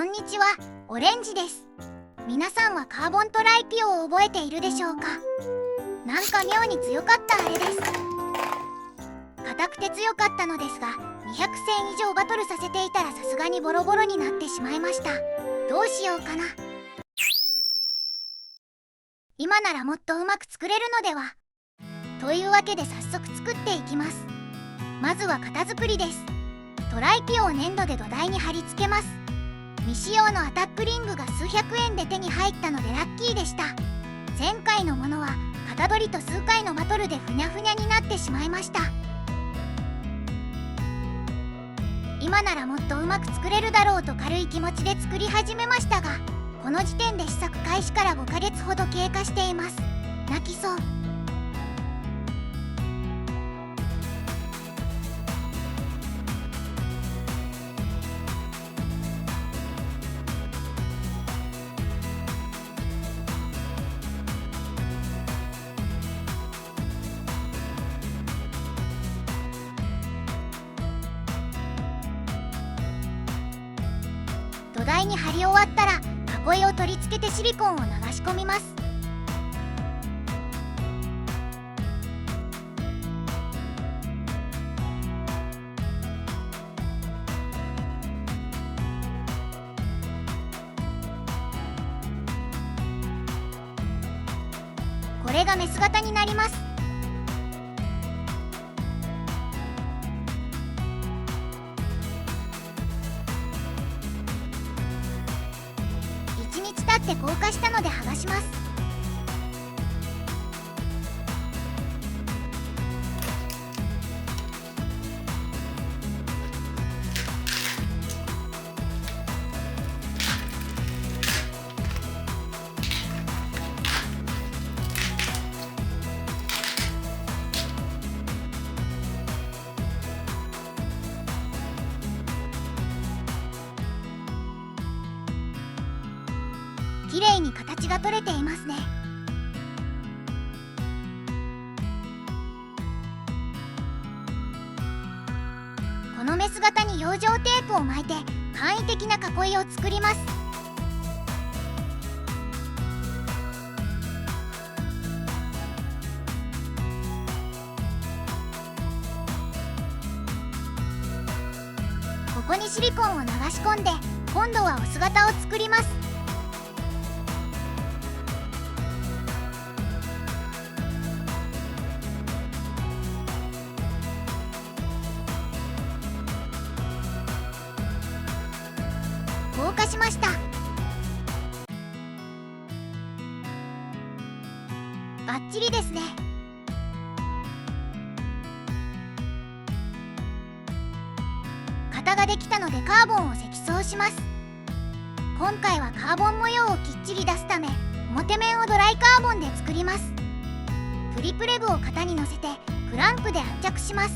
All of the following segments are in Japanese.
んにちは、オレンジです。皆さんはカーボントライピオを覚えているでしょうか？なんか妙に強かったあれです。硬くて強かったのですが、200戦以上バトルさせていたらさすがにボロボロになってしまいました。どうしようかな。今ならもっとうまく作れるのでは？というわけで早速作っていきます。まずは型作りです。トライピオを粘土で土台に貼り付けます。未使用のアタックリングが数百円で手に入ったのでラッキーでした。前回のものは型取りと数回のバトルでふにゃふにゃになってしまいました。今ならもっとうまく作れるだろうと軽い気持ちで作り始めましたが、この時点で試作開始から5ヶ月ほど経過しています。泣きそう。土台に貼り終わったら囲いを取り付けてシリコンを流し込みます。これがメス型になります。1日経って硬化したので剥がします。きれいに形が取れていますね。このメス型に養生テープを巻いて簡易的な囲いを作ります。ここにシリコンを流し込んで、今度はオス型を作ります。硬化しました。バッチリですね。型ができたのでカーボンを積層します。今回はカーボン模様をきっちり出すため、表面をドライカーボンで作ります。プリプレグを型に乗せてクランプで圧着します。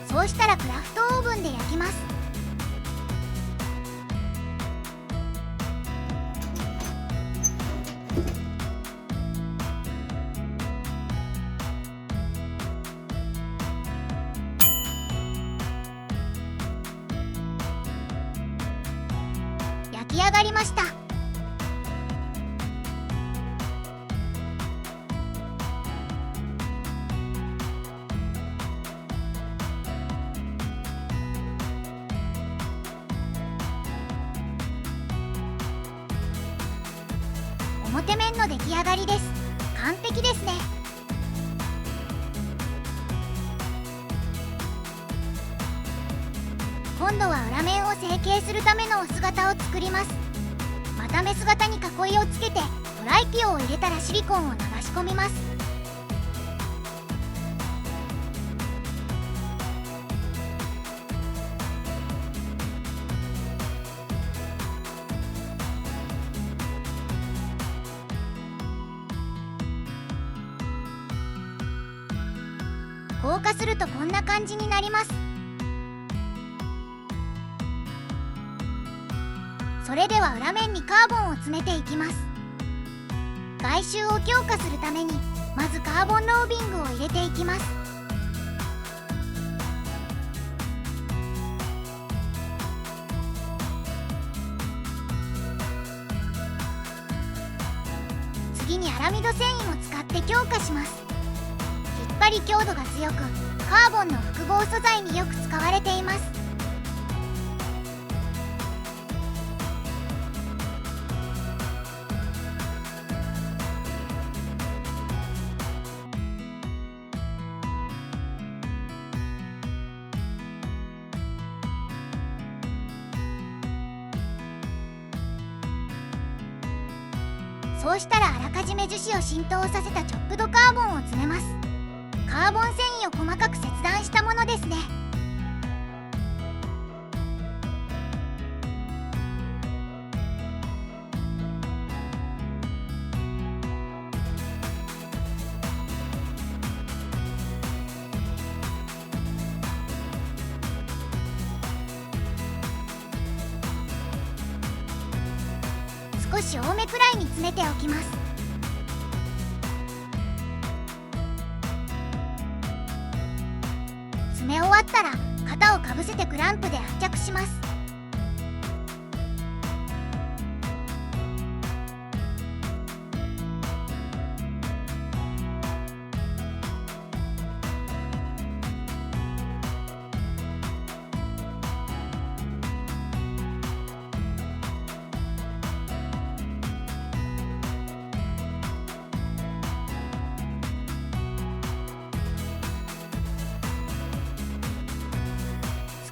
そうしたらクラフトオーブンで焼きます。焼き上がりました。表面の出来上がりです。完璧ですね。今度は裏面を成形するためのオス型を作ります。またメス型に囲いをつけてトライピオを入れたらシリコンを流し込みます。硬化するとこんな感じになります。それでは裏面にカーボンを詰めていきます。外周を強化するためにまずカーボンロービングを入れていきます。次にアラミド繊維も使って強化します。引っ張り強度が強く、カーボンの複合素材によく使われています。そうしたらあらかじめ樹脂を浸透させたチョップドカーボンを詰めます。カーボン繊維を細かく切断したものですね。少し多めくらいに詰めておきます。詰め終わったら型をかぶせてクランプで圧着します。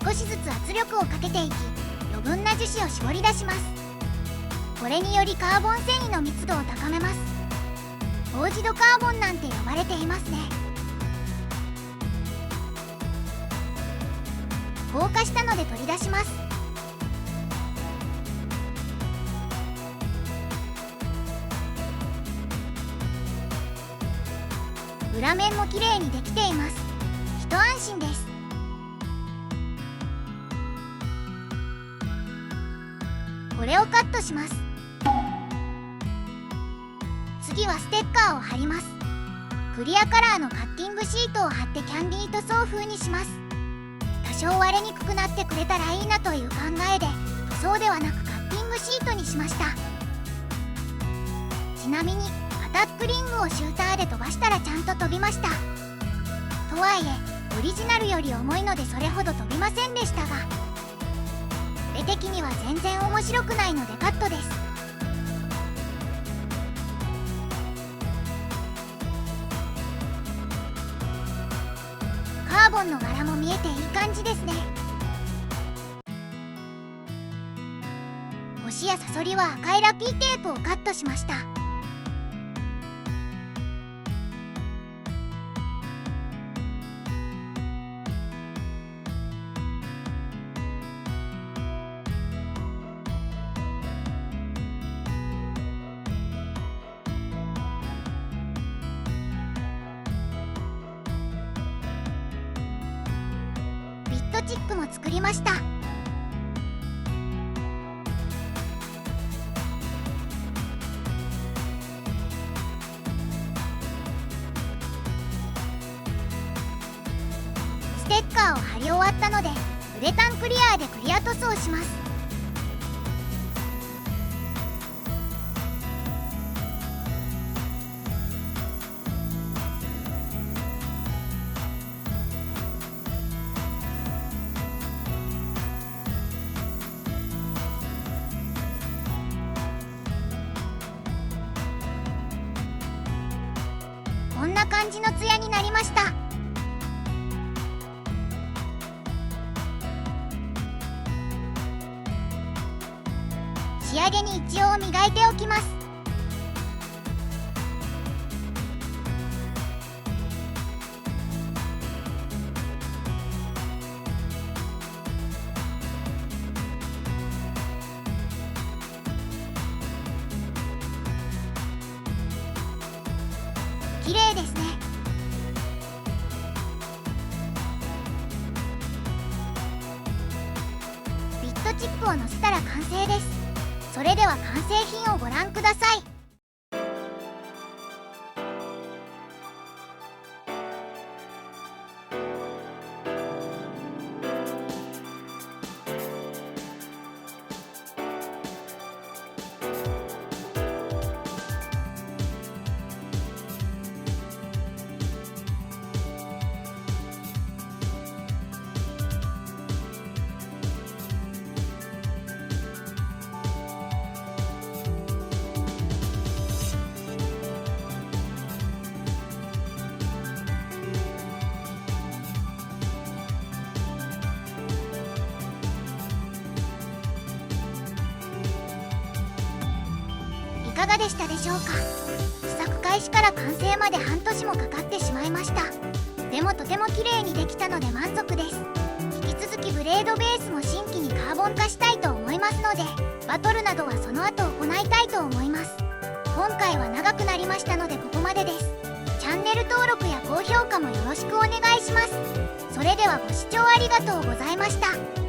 少しずつ圧力をかけていき、余分な樹脂を絞り出します。これによりカーボン繊維の密度を高めます。フォージドカーボンなんて呼ばれていますね。硬化したので取り出します。裏面もきれいにできています。一安心です。これをカットします。次はステッカーを貼ります。クリアカラーのカッティングシートを貼ってキャンディー塗装風にします。多少割れにくくなってくれたらいいなという考えで塗装ではなくカッティングシートにしました。ちなみにアタックリングをシューターで飛ばしたらちゃんと飛びました。とはいえオリジナルより重いのでそれほど飛びませんでしたが、絵的には全然面白くないのでカットです。カーボンの柄も見えていい感じですね。星やサソリは赤いラッピーテープをカットしました。チックも作りました。ステッカーを貼り終わったのでウレタンクリアーでクリア塗装します。こんな感じのツヤになりました。仕上げに一応磨いておきます。綺麗ですね。チップを乗せたら完成です。それでは完成品をご覧ください。いかがでしたでしょうか。試作開始から完成まで半年もかかってしまいました。でもとても綺麗にできたので満足です。引き続きブレードベースも新規にカーボン化したいと思いますので、バトルなどはその後行いたいと思います。今回は長くなりましたのでここまでです。チャンネル登録や高評価もよろしくお願いします。それではご視聴ありがとうございました。